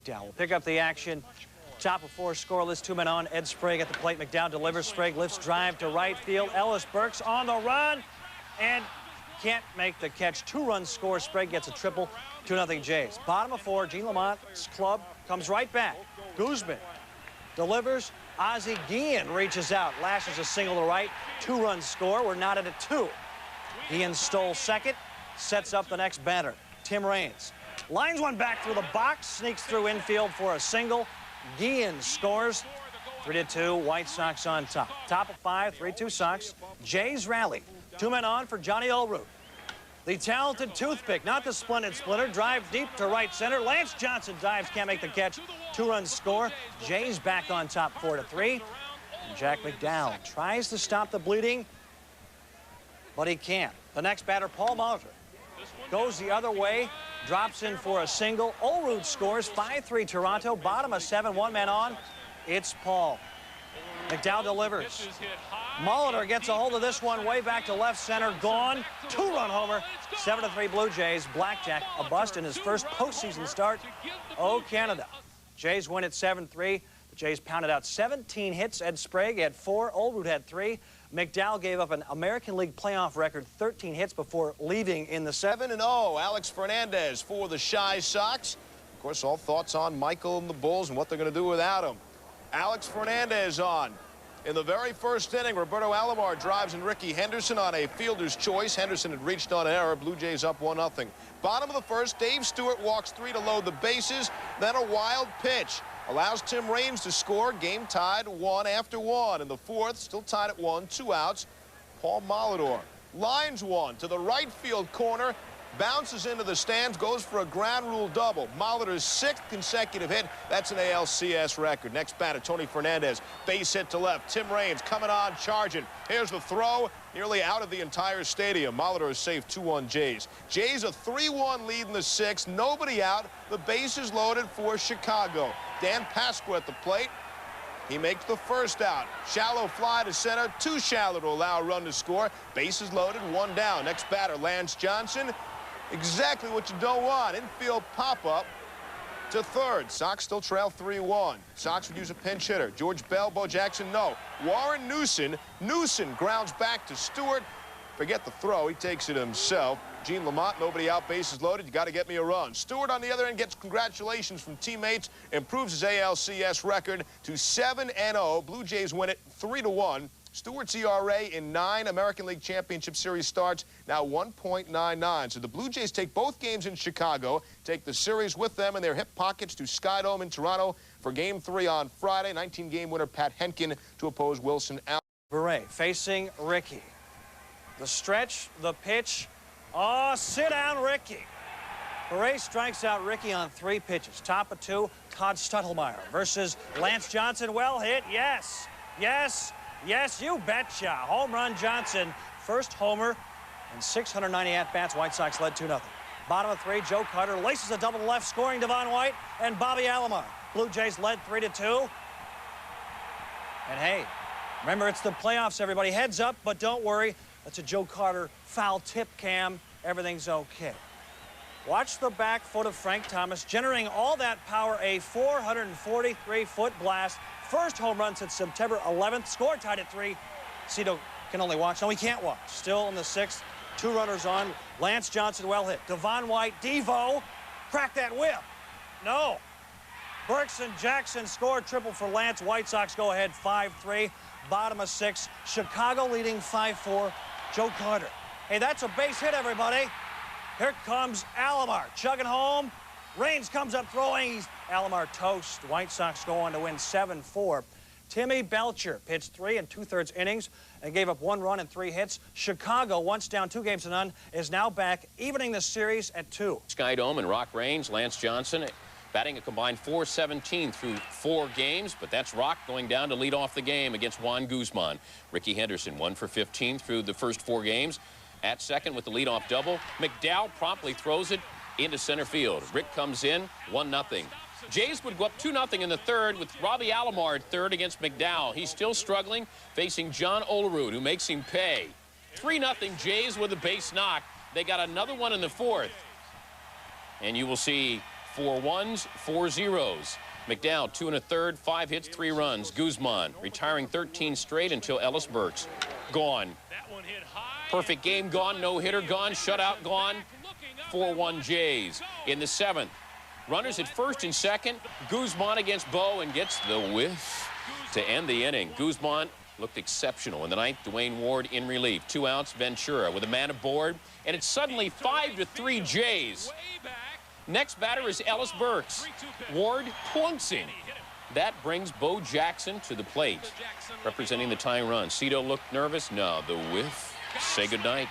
Down. We'll pick up the action. Top of four, scoreless, 2 men on. Ed Sprague at the plate. McDowell delivers. Sprague lifts, drive to right field. Ellis Burks on the run and can't make the catch. 2-run score. Sprague gets a triple. 2-0 Jays. Bottom of four, Gene Lamont's club comes right back. Guzman delivers. Ozzie Guillen reaches out, lashes a single to right. 2-run score. We're knotted at 2. Guillen stole second, sets up the next batter. Tim Raines lines one back through the box, sneaks through infield for a single. Guillen scores. 3-2, White Sox on top. Top of 5, 3-2 Sox. Jays rally. 2 men on for Johnny Olerud. The talented toothpick, not the splendid splinter. Drive deep to right center. Lance Johnson dives, can't make the catch. 2-run score. Jays back on top 4-3. And Jack McDowell tries to stop the bleeding, but he can't. The next batter, Paul Molitor, goes the other way, drops in for a single. Olerud scores. 5-3 Toronto. Bottom of 7, 1 man on. It's Paul. McDowell delivers. Molitor gets a hold of this one way back to left center. Gone. 2-run homer. 7-3 Blue Jays. Blackjack a bust in his first postseason start. Oh, Canada. Jays win at 7-3. The Jays pounded out 17 hits. Ed Sprague had 4. Olerud had 3. McDowell gave up an American League playoff record 13 hits before leaving in the 7-0. Alex Fernandez for the Shy Sox. Of course, all thoughts on Michael and the Bulls and what they're going to do without him. Alex Fernandez on. In the very first inning, Roberto Alomar drives in Ricky Henderson on a fielder's choice. Henderson had reached on an error. Blue Jays up 1-0. Bottom of the first, Dave Stewart walks 3 to load the bases. Then a wild pitch allows Tim Raines to score. Game tied 1 after 1. In the fourth, still tied at 1, 2 outs. Paul Molitor lines one to the right field corner. Bounces into the stands, goes for a ground rule double. Molitor's 6th consecutive hit. That's an ALCS record. Next batter, Tony Fernandez. Base hit to left. Tim Raines coming on, charging. Here's the throw, nearly out of the entire stadium. Molitor is safe, 2-1 Jays. Jays a 3-1 lead in the 6th. Nobody out. The base is loaded for Chicago. Dan Pasqua at the plate. He makes the first out. Shallow fly to center, too shallow to allow a run to score. Bases loaded, 1 down. Next batter, Lance Johnson. Exactly what you don't want. Infield pop-up to third. Sox still trail 3-1. Sox would use a pinch hitter. George Bell, Bo Jackson, no. Warren Newson. Newson grounds back to Stewart. Forget the throw. He takes it himself. Gene Lamont, nobody out, bases loaded. You got to get me a run. Stewart on the other end gets congratulations from teammates. Improves his ALCS record to 7-0. Blue Jays win it 3-1. Stewart's ERA in 9 American League Championship Series starts, now 1.99. So the Blue Jays take both games in Chicago, take the series with them in their hip pockets to Skydome in Toronto for Game 3 on Friday. 19-game winner Pat Henkin to oppose Wilson Allen. Beret facing Ricky. The stretch, the pitch. Oh, sit down, Ricky. Beret strikes out Ricky on 3 pitches. Top of 2, Todd Stuttelmeyer versus Lance Johnson. Well hit, yes, yes. Yes, you betcha. Home run Johnson. First homer and 690 at-bats. White Sox led 2-0. Bottom of 3, Joe Carter laces a double to left, scoring Devon White and Bobby Alomar. Blue Jays led 3-2. And hey, remember it's the playoffs, everybody. Heads up, but don't worry. That's a Joe Carter foul tip cam. Everything's okay. Watch the back foot of Frank Thomas, generating all that power, a 443-foot blast. First home run since September 11th. Score tied at 3. Cito can only watch. No, he can't watch. Still in the 6th. 2 runners on. Lance Johnson well hit. Devon White, Devo. Crack that whip. No. Burks and Jackson score. Triple for Lance. White Sox go ahead 5-3. Bottom of 6. Chicago leading 5-4. Joe Carter. Hey, that's a base hit, everybody. Here comes Alomar. Chugging home. Raines comes up throwing. Alomar toast. White Sox go on to win 7-4. Timmy Belcher pitched 3 2/3 innings and gave up 1 run and 3 hits. Chicago, once down 2-0, is now back, evening the series at 2. Skydome and Rock Range, Lance Johnson batting a combined .417 through 4 games, but that's Rock going down to lead off the game against Juan Guzman. Ricky Henderson 1 for 15 through the first 4 games. At second with the leadoff double. McDowell promptly throws it into center field. Rick comes in, 1-0. Jays would go up 2-0 in the third with Robbie Alomar at third against McDowell. He's still struggling, facing John Olerud, who makes him pay. 3-0 Jays with a base knock. They got another one in the fourth. And you will see 4 ones, 4 zeros. McDowell, 2 1/3, 5 hits, 3 runs. Guzman retiring 13 straight until Ellis Burks. Gone. Perfect game gone. No hitter gone. Shutout gone. 4-1 Jays. In the 7th, runners at first and second. Guzman against Bo and gets the whiff to end the inning. Guzman looked exceptional in the 9th. Dwayne Ward in relief. 2 outs. Ventura with a man aboard, and it's suddenly 5-3 Jays. Next batter is Ellis Burks. Ward plunksing. That brings Bo Jackson to the plate, representing the tying run. Cito looked nervous. No, the whiff. Say goodnight.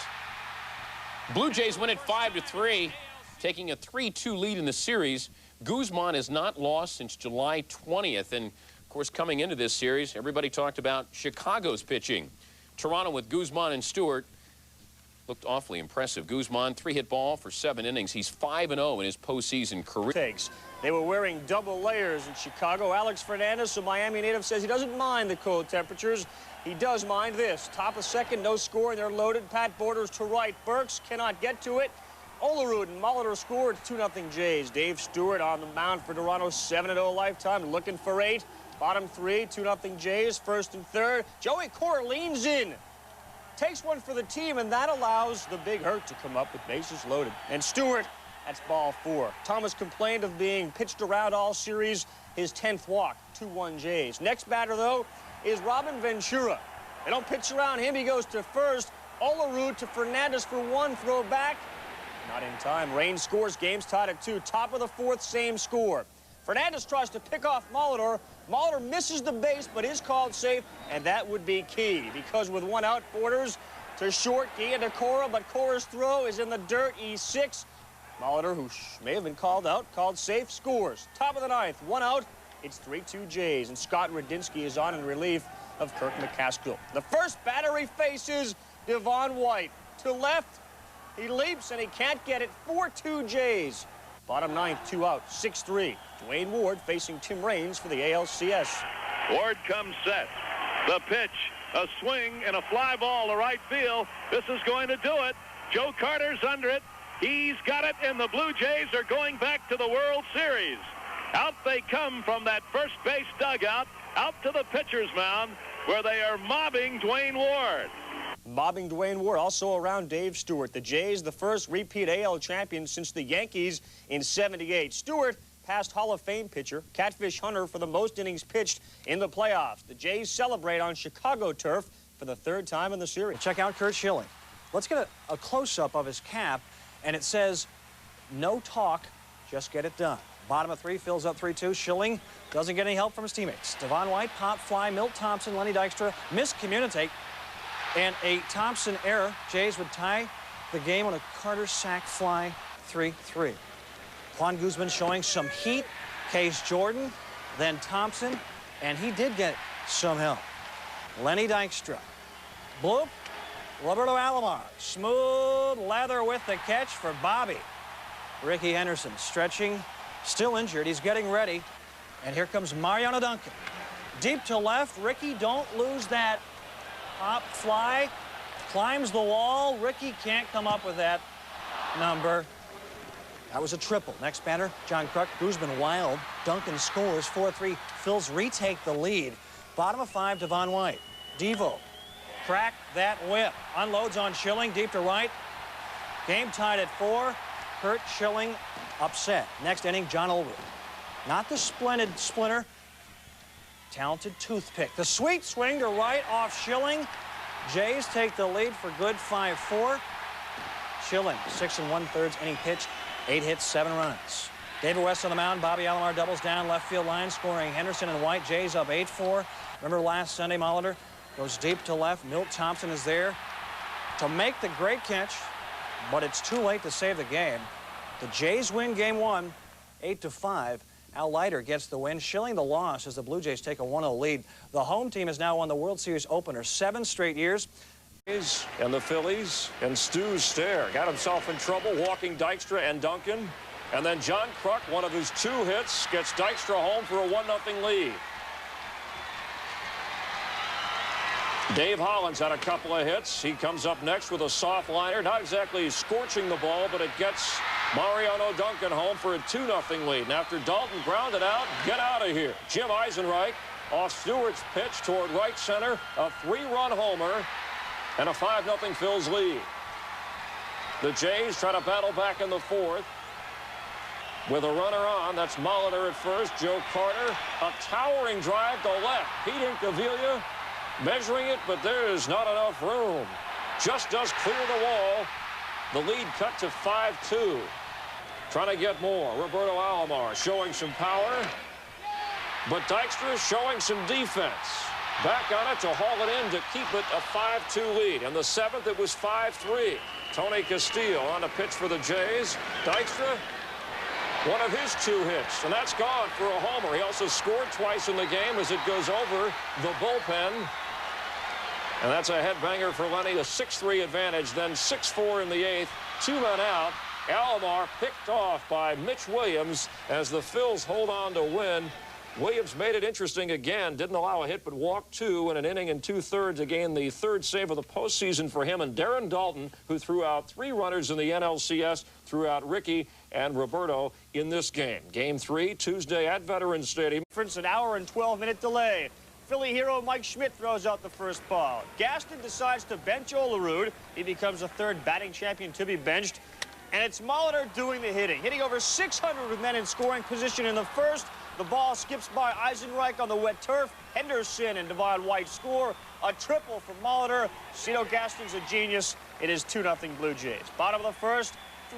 Blue Jays win it 5-3, taking a 3-2 lead in the series. Guzman has not lost since July 20th. And, of course, coming into this series, everybody talked about Chicago's pitching. Toronto with Guzman and Stewart looked awfully impressive. Guzman, 3-hit ball for 7 innings. He's 5-0 in his postseason career. They were wearing double layers in Chicago. Alex Fernandez, a Miami native, says he doesn't mind the cold temperatures. He does mind this. Top of second, no score, and they're loaded. Pat Borders to right. Burks cannot get to it. Olerud and Molitor scored. 2-0 Jays. Dave Stewart on the mound for Toronto's 7-0 lifetime, looking for 8. Bottom 3, 2-0 Jays. First and third. Joey Cora leans in. Takes one for the team, and that allows the Big Hurt to come up with bases loaded. And Stewart, that's ball 4. Thomas complained of being pitched around all series. His 10th walk, 2-1 Jays. Next batter, though, is Robin Ventura. They don't pitch around him. He goes to first. Olerud to Fernandez for 1, throw back. Not in time. Rain scores. Game's tied at 2. Top of the 4th, same score. Fernandez tries to pick off Molitor. Molitor misses the base, but is called safe, and that would be key, because with 1 out, Borders to short, Gia to Cora, but Cora's throw is in the dirt. E6. Molitor, who may have been called out, called safe, scores. Top of the 9th, 1 out. It's 3-2 Jays, and Scott Radinsky is on in relief of Kirk McCaskill. The first battery faces Devon White. To left, he leaps, and he can't get it. 4-2 Jays. Bottom 9th, 2 out, 6-3. Dwayne Ward facing Tim Raines for the ALCS. Ward comes set. The pitch, a swing, and a fly ball to right field. This is going to do it. Joe Carter's under it. He's got it, and the Blue Jays are going back to the World Series. Out they come from that first base dugout, out to the pitcher's mound, where they are mobbing Dwayne Ward. Mobbing Dwayne Ward, also around Dave Stewart. The Jays, the first repeat AL champion since the Yankees in '78. Stewart, past Hall of Fame pitcher, catfish hunter for the most innings pitched in the playoffs. The Jays celebrate on Chicago turf for the 3rd time in the series. Check out Curt Schilling. Let's get a close-up of his cap, and it says, no talk, just get it done. Bottom of 3 fills up 3-2. Schilling doesn't get any help from his teammates. Devon White, pop fly, Milt Thompson, Lenny Dykstra miscommunicate, and a Thompson error. Jays would tie the game on a Carter sac fly, 3-3. Juan Guzman showing some heat. Case Jordan, then Thompson, and he did get some help. Lenny Dykstra. Bloop. Roberto Alomar. Smooth leather with the catch for Bobby. Ricky Henderson stretching, still injured. He's getting ready. And here comes Mariano Duncan. Deep to left. Ricky, don't lose that. Pop fly. Climbs the wall. Ricky can't come up with that number. That was a triple. Next batter, John Kruk. Guzman wild. Duncan scores 4-3. Phils retake the lead. Bottom of 5, Devon White. Devo. Crack that whip. Unloads on Schilling. Deep to right. Game tied at 4. Curt Schilling upset. Next inning, John Olerud. Not the splendid splinter. Talented toothpick. The sweet swing to right off Schilling. Jays take the lead for good 5-4. Schilling, 6 1/3 inning pitched, 8 hits, 7 runs. David West on the mound. Bobby Alomar doubles down left field line, scoring Henderson and White. Jays up 8-4. Remember last Sunday, Molitor goes deep to left. Milt Thompson is there to make the great catch, but it's too late to save the game. The Jays win game 1, 8-5. Al Leiter gets the win. Schilling the loss as the Blue Jays take a 1-0 lead. The home team has now won the World Series opener 7 straight years. And the Phillies, and Stu's stare. Got himself in trouble walking Dykstra and Duncan. And then John Kruk, one of his 2 hits, gets Dykstra home for a 1-0 lead. Dave Hollins had a couple of hits. He comes up next with a soft liner. Not exactly scorching the ball, but it gets Mariano Duncan home for a 2-0 lead. And after Dalton grounded out, get out of here. Jim Eisenreich off Stewart's pitch toward right center. A 3-run homer and a 5-0 Phils lead. The Jays try to battle back in the 4th. With a runner on, that's Molitor at first. Joe Carter, a towering drive to left. Pete Incaviglia measuring it, but there's not enough room. Just does clear the wall. The lead cut to 5-2. Trying to get more. Roberto Alomar showing some power. But Dykstra showing some defense. Back on it to haul it in to keep it a 5-2 lead. In the 7th, it was 5-3. Tony Castillo on a pitch for the Jays. Dykstra, one of his 2 hits, and that's gone for a homer. He also scored twice in the game as it goes over the bullpen. And that's a headbanger for Lenny, a 6-3 advantage, then 6-4 in the 8th. 2 men out. Alomar picked off by Mitch Williams as the Phils hold on to win. Williams made it interesting again, didn't allow a hit but walked 2 in an inning and 2/3 to gain the 3rd save of the postseason for him. And Darren Dalton, who threw out 3 runners in the NLCS, threw out Ricky and Roberto in this game. Game 3, Tuesday at Veterans Stadium. For an hour and 12-minute delay. Philly hero Mike Schmidt throws out the first ball. Gaston decides to bench Olerud. He becomes the 3rd batting champion to be benched. And it's Molitor doing the hitting. Hitting over 600 with men in scoring position in the 1st. The ball skips by Eisenreich on the wet turf. Henderson and Devon White score. A triple for Molitor. Cito Gaston's a genius. It is 2-0 Blue Jays. Bottom of the 1st,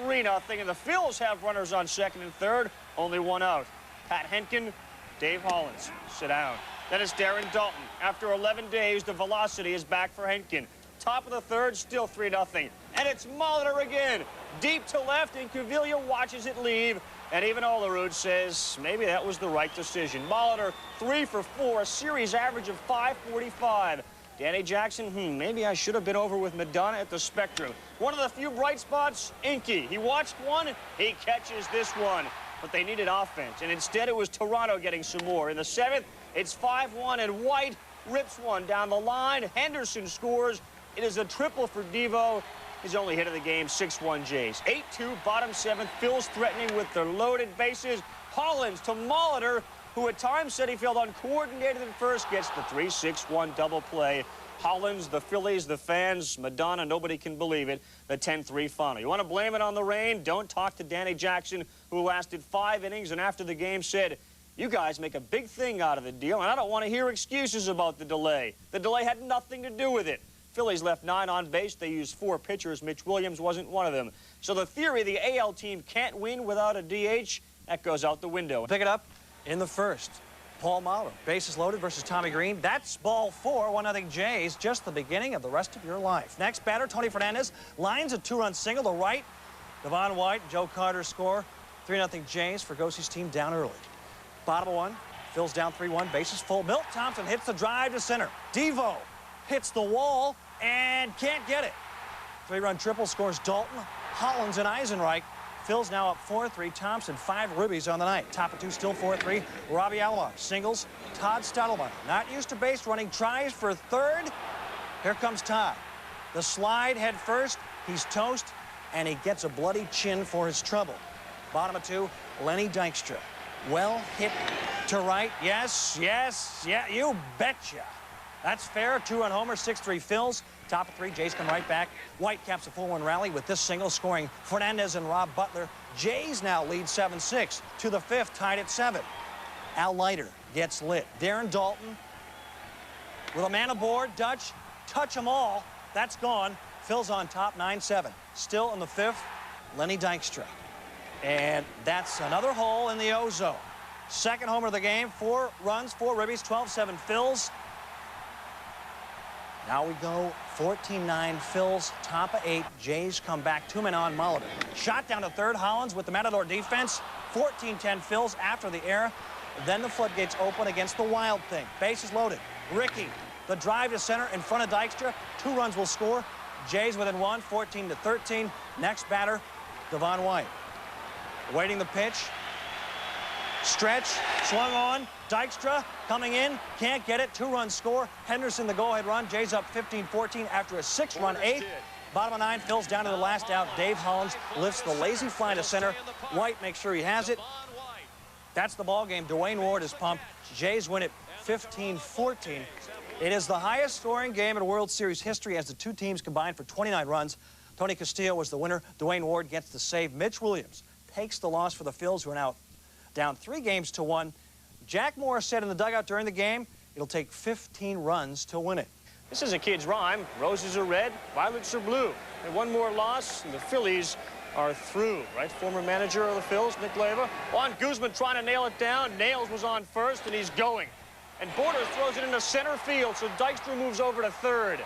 3-0. And the Phils have runners on 2nd and 3rd. Only 1 out. Pat Henkin, Dave Hollins. Sit down. Then it's Darren Dalton. After 11 days, the velocity is back for Henkin. Top of the 3rd, still 3-0. And it's Molitor again. Deep to left, and Incaviglia watches it leave. And even Olerud says maybe that was the right decision. Molitor 3 for 4, a series average of .545. Danny Jackson, maybe I should have been over with Madonna at the Spectrum. One of the few bright spots, Inky. He watched one, he catches this one. But they needed offense, and instead it was Toronto getting some more. In the 7th, it's 5-1, and White rips one down the line. Henderson scores. It is a triple for Devo. His only hit of the game, 6-1 Jays. 8-2, bottom 7th. Phil's threatening with their loaded bases. Hollins to Molitor, who at times said he felt uncoordinated at first, gets the 3-6-1 double play. Hollins, the Phillies, the fans, Madonna, nobody can believe it. The 10-3 final. You want to blame it on the rain? Don't talk to Danny Jackson, who lasted 5 innings and after the game said, you guys make a big thing out of the deal, and I don't want to hear excuses about the delay. The delay had nothing to do with it. Phillies left 9 on base. They used 4 pitchers. Mitch Williams wasn't one of them. So the theory the AL team can't win without a DH, that goes out the window. Pick it up in the 1st. Paul Molitor, bases loaded versus Tommy Green. That's ball 4, 1-0 Jays. Just the beginning of the rest of your life. Next batter, Tony Fernandez, lines a 2-run single to right. Devon White, Joe Carter score. 3-0 Jays. Fergosi's team down early. Bottom of 1, Phil's down 3-1, bases full. Milt Thompson hits the drive to center. Devo hits the wall and can't get it. 3-run triple scores Dalton, Hollins, and Eisenreich. Phil's now up 4-3. Thompson, 5 ribbies on the night. Top of 2, still 4-3. Robbie Alomar singles. Todd Stottlemyre, not used to base running, tries for 3rd. Here comes Todd. The slide head first. He's toast, and he gets a bloody chin for his trouble. Bottom of 2, Lenny Dykstra. Well hit to right. Yes, yes, yeah, you betcha. That's fair. 2-run homer, 6-3 Phils. Top of 3, Jays come right back. White caps a 4-1 rally with this single, scoring Fernandez and Rob Butler. Jays now lead 7-6 to the 5th, tied at 7. Al Leiter gets lit. Darren Dalton with a man aboard. Dutch, touch them all. That's gone. Phil's on top, 9-7. Still in the 5th, Lenny Dykstra. And that's another hole in the O-zone. 2nd homer of the game, 4 runs, 4 ribbies, 12-7 Phils. Now we go 14-9 Phils, top of 8. Jays come back, 2 men on. Molitor. Shot down to 3rd. Hollins with the Matador defense. 14-10 Phils after the error. Then the floodgates open against the Wild Thing. Bases loaded. Ricky, the drive to center in front of Dykstra. 2 runs will score. Jays within 1, 14-13. Next batter, Devon White. Waiting the pitch. Stretch, swung on. Dykstra coming in, can't get it. 2-run score. Henderson the go-ahead run. Jays up 15-14 after a 6-run 8th. Bottom of 9, Phil's down to the last out. Dave Hollins lifts the lazy fly to center. White makes sure he has it. That's the ball game. Dwayne Ward is pumped. Jays win it 15-14. It is the highest scoring game in World Series history as the two teams combined for 29 runs. Tony Castillo was the winner. Dwayne Ward gets the save. Mitch Williams takes the loss for the Phils, who are now down 3-1. Jack Morris said in the dugout during the game, it'll take 15 runs to win it. This is a kid's rhyme. Roses are red, violets are blue. And one more loss, and the Phillies are through, right? Former manager of the Phils, Nick Leyva. Juan Guzman trying to nail it down. Nails was on first, and he's going. And Borders throws it into center field, so Dykstra moves over to third.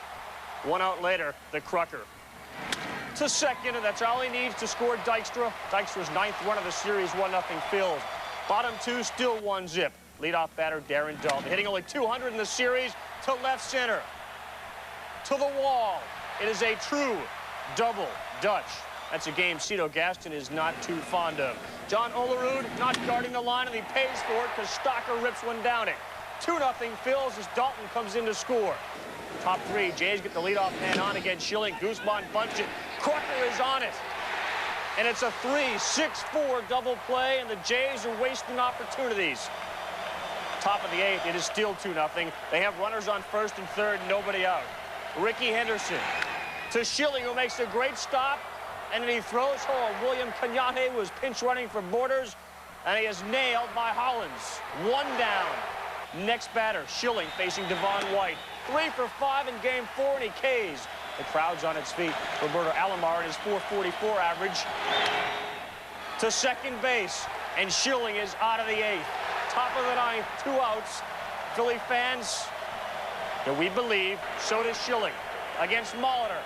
1 out later, the Crucker to second, and that's all he needs to score Dykstra. Dykstra's 9th run of the series, 1-0 Phils. Bottom 2, still 1-0. Leadoff batter Darren Dalton, hitting only 200 in the series to left center. To the wall. It is a true double Dutch. That's a game Cito Gaston is not too fond of. John Olerud not guarding the line, and he pays for it because Stocker rips one down it. 2-0 Phils as Dalton comes in to score. Top 3, Jays get the leadoff man on against Schilling. Guzman bunts it. Crucker is on it. And it's a 3-6-4 double play, and the Jays are wasting opportunities. Top of the 8th, it is still 2-0. They have runners on first and third, nobody out. Ricky Henderson to Schilling, who makes a great stop, and then he throws home. William Cañate was pinch running for Borders, and he is nailed by Hollins. 1 down. Next batter, Schilling facing Devon White. 3 for 5 in game 4, and he Ks. The crowd's on its feet. Roberto Alomar and his .444 average to second base, and Schilling is out of the 8th. Top of the 9th, 2 outs. Philly fans, that we believe, so does Schilling against Molitor.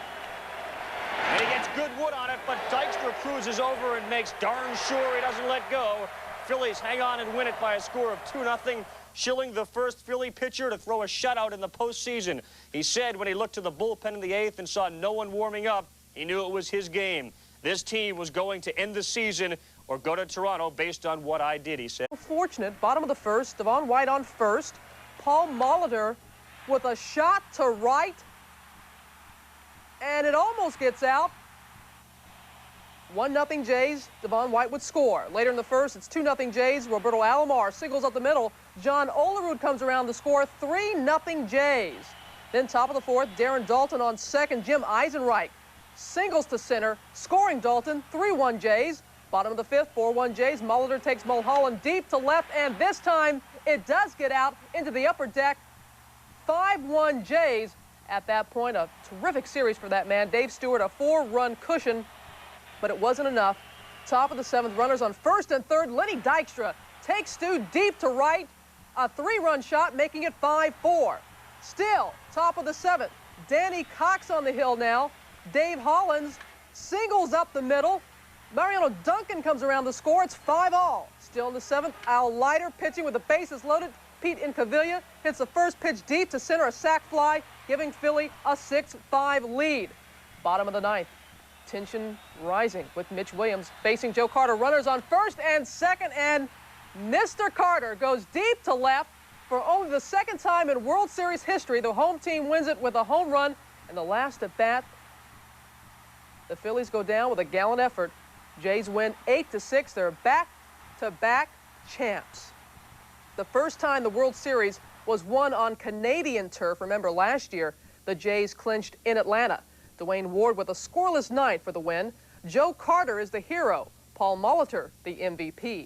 And he gets good wood on it, but Dykstra cruises over and makes darn sure he doesn't let go. Phillies hang on and win it by a score of 2-0. Schilling, the first Philly pitcher to throw a shutout in the postseason. He said when he looked to the bullpen in the 8th and saw no one warming up, he knew it was his game. This team was going to end the season or go to Toronto based on what I did, he said. Fortunate, bottom of the 1st, Devon White on first. Paul Molitor with a shot to right, and it almost gets out. 1-0 Jays. Devon White would score. Later in the 1st, it's 2-0 Jays. Roberto Alomar singles up the middle. John Olerud comes around to score. 3-0 Jays. Then top of the 4th, Darren Dalton on second. Jim Eisenreich singles to center, scoring Dalton. 3-1 Jays. Bottom of the 5th, 4-1 Jays. Molitor takes Mulholland deep to left, and this time it does get out into the upper deck. 5-1 Jays. At that point, a terrific series for that man. Dave Stewart, a 4-run cushion, but it wasn't enough. Top of the 7th, runners on first and third. Lenny Dykstra takes Stu deep to right. A 3-run shot, making it 5-4. Still, top of the 7th, Danny Cox on the hill now. Dave Hollins singles up the middle. Mariano Duncan comes around to score. It's 5-all. Still in the 7th, Al Leiter pitching with the bases loaded. Pete Incaviglia hits the first pitch deep to center, a sac fly, giving Philly a 6-5 lead. Bottom of the 9th, tension rising with Mitch Williams facing Joe Carter. Runners on first and second, and Mr. Carter goes deep to left for only the 2nd time in World Series history. The home team wins it with a home run, and the last at bat, the Phillies go down with a gallant effort. Jays win 8-6. They're back-to-back champs. The first time the World Series was won on Canadian turf. Remember, last year, the Jays clinched in Atlanta. Dwayne Ward with a scoreless 9th for the win. Joe Carter is the hero. Paul Molitor, the MVP.